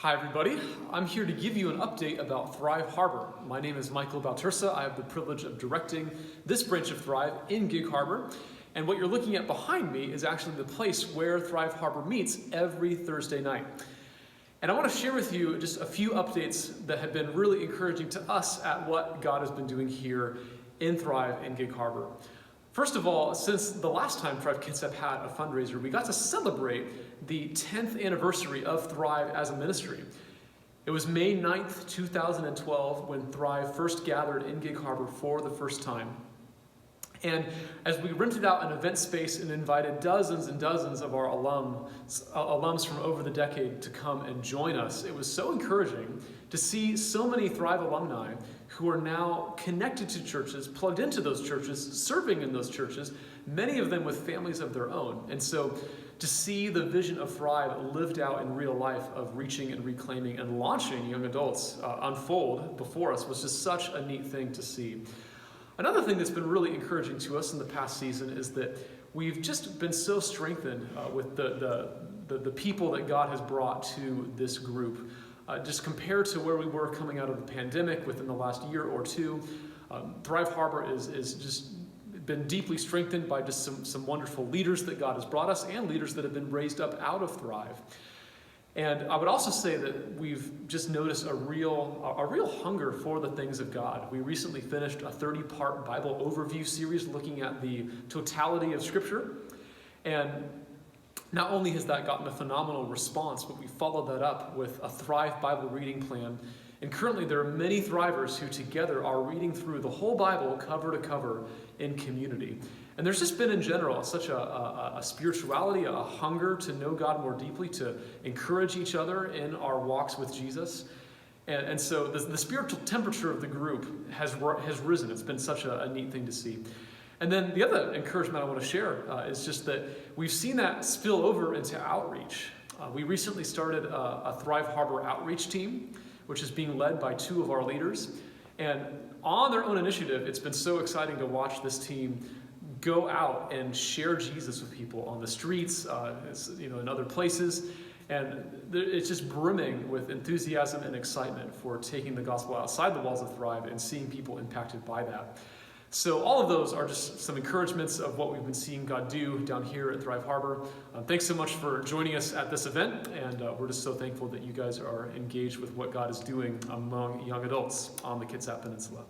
Hi everybody, I'm here to give you an update about Thrive Harbor. My name is Michael Baltursa. I have the privilege of directing this branch of Thrive in Gig Harbor. And what you're looking at behind me is actually the place where Thrive Harbor meets every Thursday night. And I want to share with you just a few updates that have been really encouraging to us at what God has been doing here in Thrive in Gig Harbor. First of all, since the last time Thrive Kids have had a fundraiser, we got to celebrate the 10th anniversary of Thrive as a ministry. It was May 9th, 2012, when Thrive first gathered in Gig Harbor for the first time. And as we rented out an event space and invited dozens and dozens of our alums from over the decade to come and join us, it was so encouraging to see so many Thrive alumni who are now connected to churches, plugged into those churches, serving in those churches, many of them with families of their own. And so to see the vision of Thrive lived out in real life of reaching and reclaiming and launching young adults unfold before us was just such a neat thing to see. Another thing that's been really encouraging to us in the past season is that we've just been so strengthened with the people that God has brought to this group. Just compared to where we were coming out of the pandemic within the last year or two, Thrive Harbor is just been deeply strengthened by just some wonderful leaders that God has brought us and leaders that have been raised up out of Thrive. And I would also say that we've just noticed a real hunger for the things of God. We recently finished a 30-part Bible overview series looking at the totality of Scripture. And not only has that gotten a phenomenal response, but we followed that up with a Thrive Bible reading plan. And currently there are many Thrivers who together are reading through the whole Bible cover to cover in community. And there's just been in general such a spirituality, a hunger to know God more deeply, to encourage each other in our walks with Jesus. And so the spiritual temperature of the group has risen. It's been such a neat thing to see. And then the other encouragement I want to share is just that we've seen that spill over into outreach. We recently started a Thrive Harbor outreach team, which is being led by two of our leaders. And on their own initiative, it's been so exciting to watch this team go out and share Jesus with people on the streets, in other places. And it's just brimming with enthusiasm and excitement for taking the gospel outside the walls of Thrive and seeing people impacted by that. So all of those are just some encouragements of what we've been seeing God do down here at Thrive Harbor. Thanks so much for joining us at this event, and we're just so thankful that you guys are engaged with what God is doing among young adults on the Kitsap Peninsula.